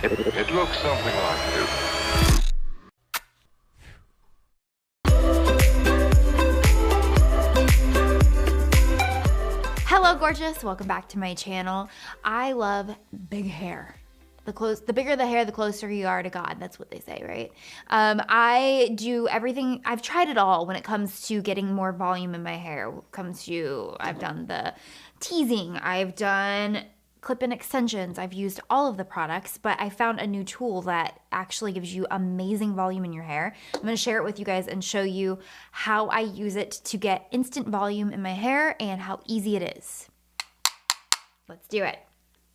It looks something like this. Hello gorgeous, welcome back to my channel. I love big hair. The bigger the hair, the closer you are to God. That's what they say, right? I do everything, I've tried it all when it comes to getting more volume in my hair. I've done the teasing, I've done clip-in extensions, I've used all of the products, but I found a new tool that actually gives you amazing volume in your hair. I'm gonna share it with you guys and show you how I use it to get instant volume in my hair and how easy it is. Let's do it.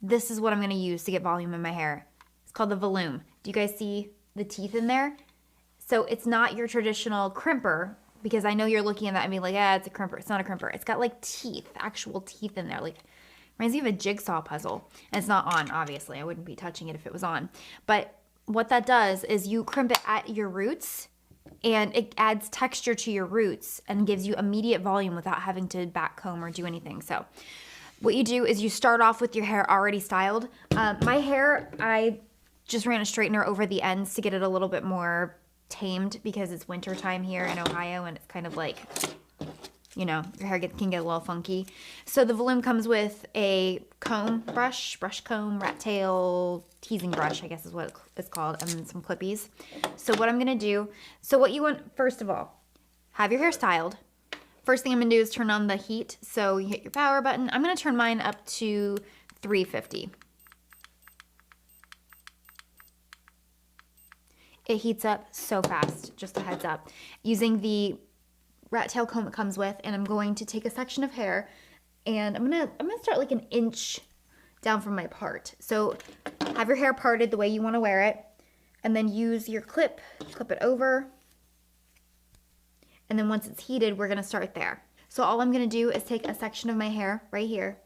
This is what I'm gonna use to get volume in my hair. It's called the Voloum. Do you guys see the teeth in there? So it's not your traditional crimper, because I know you're looking at that and being like, it's a crimper. It's not a crimper. It's got like teeth, actual teeth in there. Like, reminds me of a jigsaw puzzle. And it's not on, obviously. I wouldn't be touching it if it was on. But what that does is you crimp it at your roots and it adds texture to your roots and gives you immediate volume without having to back comb or do anything. So what you do is you start off with your hair already styled. My hair, I just ran a straightener over the ends to get it a little bit more tamed because it's winter time here in Ohio and it's kind of like, you know, your hair can get a little funky. So the Voloum comes with a comb brush comb, rat tail, teasing brush, I guess is what it's called, and then some clippies. So what I'm gonna do, so what you want, first of all, have your hair styled. First thing I'm gonna do is turn on the heat. So you hit your power button. I'm gonna turn mine up to 350. It heats up so fast, just a heads up. Using the rat tail comb it comes with, and I'm going to take a section of hair and I'm gonna start like an inch down from my part. So have your hair parted the way you wanna wear it, and then use your clip it over. And then once it's heated, we're gonna start there. So all I'm gonna do is take a section of my hair right here.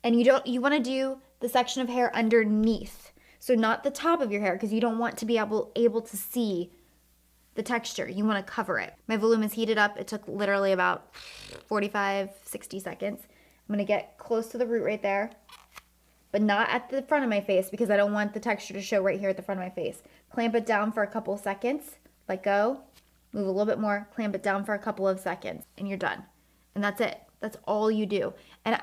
And you wanna do the section of hair underneath. So not the top of your hair, because you don't want to be able to see the texture. You wanna cover it. My Voloum is heated up. It took literally about 45, 60 seconds. I'm gonna get close to the root right there, but not at the front of my face because I don't want the texture to show right here at the front of my face. Clamp it down for a couple seconds, let go. Move a little bit more, clamp it down for a couple of seconds, and you're done. And that's it. That's all you do. And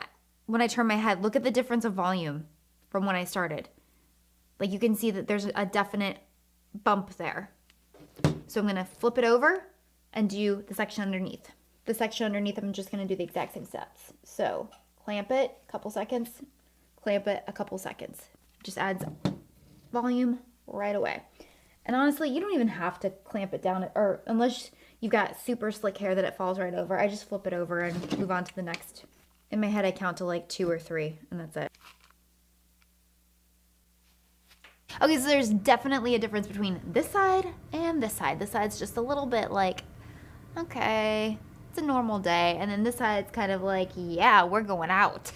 when I turn my head, look at the difference of volume from when I started. Like you can see that there's a definite bump there. So I'm gonna flip it over and do the section underneath. The section underneath, I'm just gonna do the exact same steps. So clamp it, a couple seconds, clamp it, a couple seconds. Just adds volume right away. And honestly, you don't even have to clamp it down, or unless you've got super slick hair that it falls right over. I just flip it over and move on to the next. In my head, I count to like 2 or 3, and that's it. Okay, so there's definitely a difference between this side and this side. This side's just a little bit like, okay, it's a normal day. And then this side's kind of like, yeah, we're going out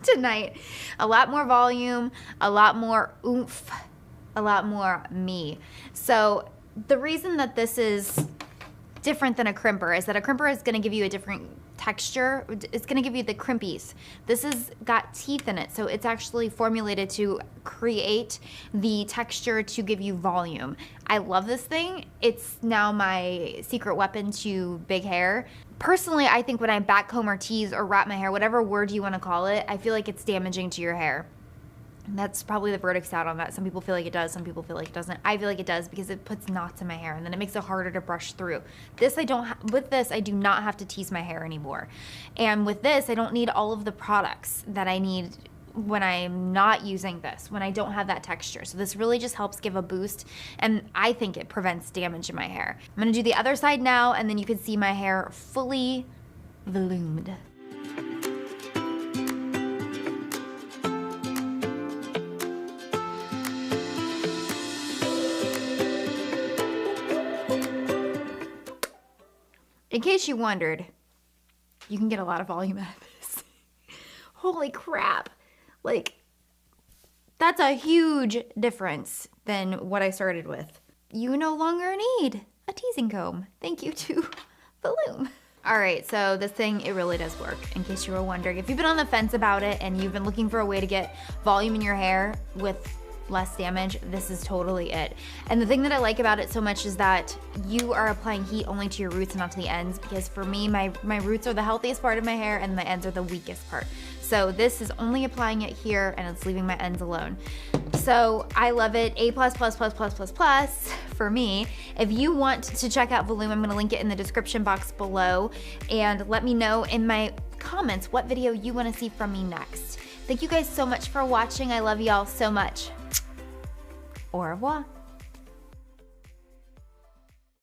tonight. A lot more volume, a lot more oomph, a lot more me. So the reason that this is different than a crimper is that a crimper is gonna give you a different texture. It's gonna give you the crimpies. This has got teeth in it, so it's actually formulated to create the texture to give you volume. I love this thing. It's now my secret weapon to big hair. Personally, I think when I back comb or tease or wrap my hair, whatever word you wanna call it, I feel like it's damaging to your hair. That's probably the verdict's out on that. Some people feel like it does, some people feel like it doesn't. I feel like it does because it puts knots in my hair and then it makes it harder to brush through. With this, I do not have to tease my hair anymore. And with this, I don't need all of the products that I need when I'm not using this, when I don't have that texture. So this really just helps give a boost, and I think it prevents damage in my hair. I'm gonna do the other side now, and then you can see my hair fully volumed. In case you wondered, you can get a lot of volume out of this. Holy crap. Like, that's a huge difference than what I started with. You no longer need a teasing comb. Thank you to Voloum. All right, so this thing, it really does work, in case you were wondering. If you've been on the fence about it and you've been looking for a way to get volume in your hair with less damage, this is totally it. And the thing that I like about it so much is that you are applying heat only to your roots and not to the ends, because for me, my roots are the healthiest part of my hair and my ends are the weakest part. So this is only applying it here and it's leaving my ends alone. So I love it. A+++++ for me. If you want to check out Voloum, I'm gonna link it in the description box below, and let me know in my comments what video you wanna see from me next. Thank you guys so much for watching. I love y'all so much. Au revoir.